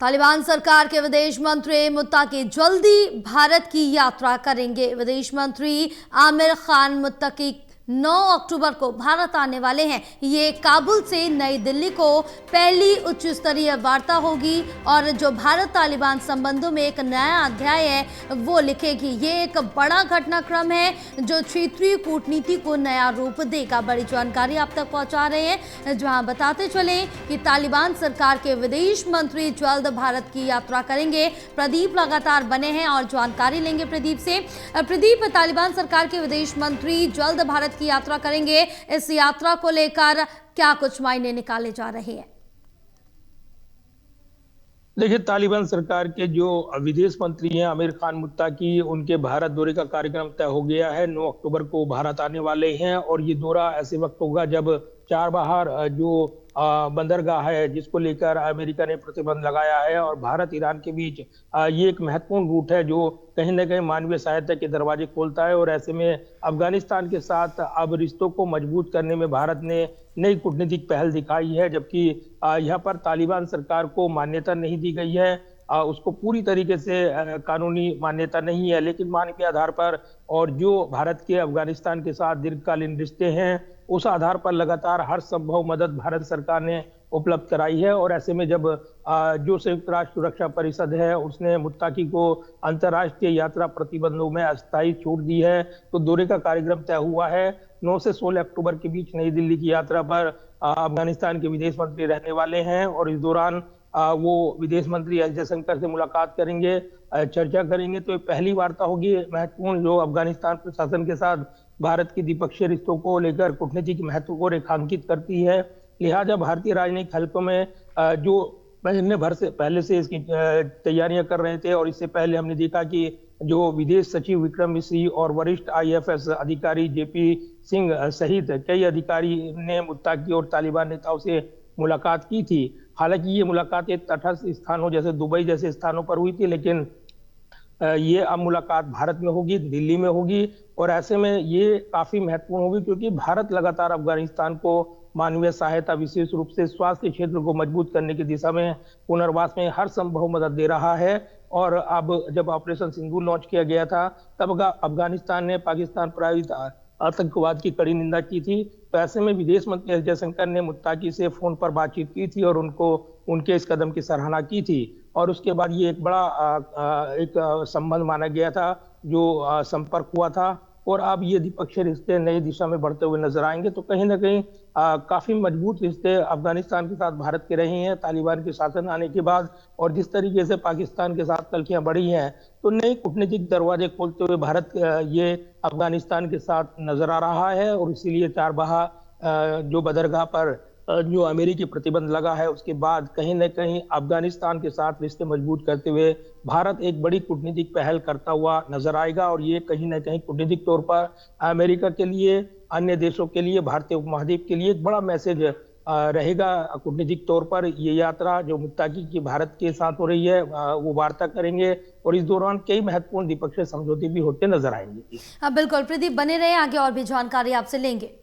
तालिबान सरकार के विदेश मंत्री मुत्ताकी जल्दी भारत की यात्रा करेंगे। विदेश मंत्री आमिर खान मुत्ताकी 9 अक्टूबर को भारत आने वाले हैं। ये काबुल से नई दिल्ली को पहली उच्च स्तरीय वार्ता होगी और जो भारत तालिबान संबंधों में एक नया अध्याय है वो लिखेगी। ये एक बड़ा घटनाक्रम है जो क्षेत्रीय कूटनीति को नया रूप देगा। बड़ी जानकारी आप तक पहुंचा रहे हैं, जहां बताते चले कि तालिबान सरकार के विदेश मंत्री जल्द भारत की यात्रा करेंगे। प्रदीप लगातार बने हैं और जानकारी लेंगे प्रदीप से। प्रदीप, तालिबान सरकार के विदेश मंत्री जल्द भारत की यात्रा करेंगे, इस यात्रा को लेकर क्या कुछ मायने निकाले जा रहे हैं? देखिए, तालिबान सरकार के जो विदेश मंत्री हैं आमिर खान मुत्ताकी, उनके भारत दौरे का कार्यक्रम तय हो गया है। 9 अक्टूबर को भारत आने वाले हैं और ये दौरा ऐसे वक्त होगा जब चाबहार जो बंदरगाह है जिसको लेकर अमेरिका ने प्रतिबंध लगाया है और भारत ईरान के बीच ये एक महत्वपूर्ण रूट है जो कहीं न कहीं मानवीय सहायता के दरवाजे खोलता है। और ऐसे में अफगानिस्तान के साथ अब रिश्तों को मजबूत करने में भारत ने नई कूटनीतिक पहल दिखाई है, जबकि यहाँ पर तालिबान सरकार को मान्यता नहीं दी गई है। उसको पूरी तरीके से कानूनी मान्यता नहीं है, लेकिन मानवीय आधार पर और जो भारत के अफगानिस्तान के साथ दीर्घकालीन रिश्ते हैं उस आधार पर लगातार हर संभव मदद भारत सरकार ने उपलब्ध कराई है। और ऐसे में जब जो संयुक्त राष्ट्र सुरक्षा परिषद है उसने मुत्ताकी को अंतर्राष्ट्रीय यात्रा प्रतिबंधों में अस्थायी छूट दी है, तो दौरे का कार्यक्रम तय हुआ है। 9 से 16 अक्टूबर के बीच नई दिल्ली की यात्रा पर अफगानिस्तान के विदेश मंत्री रहने वाले हैं और इस दौरान वो विदेश मंत्री एस जयशंकर से मुलाकात करेंगे, चर्चा करेंगे। तो ये पहली वार्ता होगी महत्वपूर्ण जो अफगानिस्तान प्रशासन के साथ भारत की द्विपक्षीय रिश्तों को लेकर कूटनीतिक महत्व को रेखांकित करती है। लिहाजा भारतीय राजनयिक हलकों में जो महीने भर से पहले से इसकी तैयारियां कर रहे थे और इससे पहले हमने देखा कि जो विदेश सचिव विक्रम मिश्री और वरिष्ठ आईएफएस अधिकारी जेपी सिंह सहित कई अधिकारी ने मुत्ताकी और तालिबान नेताओं से मुलाकात की थी। हालांकि ये मुलाकातें तटस्थ स्थानों जैसे दुबई जैसे स्थानों पर हुई थी, लेकिन ये अब मुलाकात भारत में होगी, दिल्ली में होगी। और ऐसे में ये काफी महत्वपूर्ण होगी क्योंकि भारत लगातार अफगानिस्तान को मानवीय सहायता, विशेष रूप से स्वास्थ्य क्षेत्र को मजबूत करने की दिशा में पुनर्वास में हर संभव मदद दे रहा है। और अब जब ऑपरेशन सिंदूर लॉन्च किया गया था तब अफगानिस्तान ने पाकिस्तान प्रायोजित आतंकवाद की कड़ी निंदा की थी। तो ऐसे में विदेश मंत्री एस जयशंकर ने मुत्ताकी से फोन पर बातचीत की थी और उनको उनके इस कदम की सराहना की थी। और उसके बाद ये एक बड़ा एक संबंध माना गया था जो संपर्क हुआ था और अब ये द्विपक्षीय रिश्ते नई दिशा में बढ़ते हुए नजर आएंगे। तो कहीं ना कहीं काफी मजबूत रिश्ते अफगानिस्तान के साथ भारत के रहे हैं तालिबान के शासन आने के बाद। और जिस तरीके से पाकिस्तान के साथ तल्खियां बढ़ी हैं तो नई कूटनीतिक दरवाजे खोलते हुए भारत ये अफगानिस्तान के साथ नजर आ रहा है। और इसीलिए चाबहार जो बंदरगाह पर जो अमेरिकी प्रतिबंध लगा है उसके बाद कहीं न कहीं अफगानिस्तान के साथ रिश्ते मजबूत करते हुए भारत एक बड़ी कूटनीतिक पहल करता हुआ नजर आएगा। और ये कहीं न कहीं कूटनीतिक तौर पर अमेरिका के लिए, अन्य देशों के लिए, भारतीय उपमहाद्वीप के लिए एक बड़ा मैसेज रहेगा। कूटनीतिक तौर पर ये यात्रा जो मुत्ताकी की भारत के साथ हो रही है वो वार्ता करेंगे और इस दौरान कई महत्वपूर्ण द्विपक्षीय समझौते भी होते नजर आएंगे। हाँ बिल्कुल प्रदीप, बने रहे, आगे और भी जानकारी आपसे लेंगे।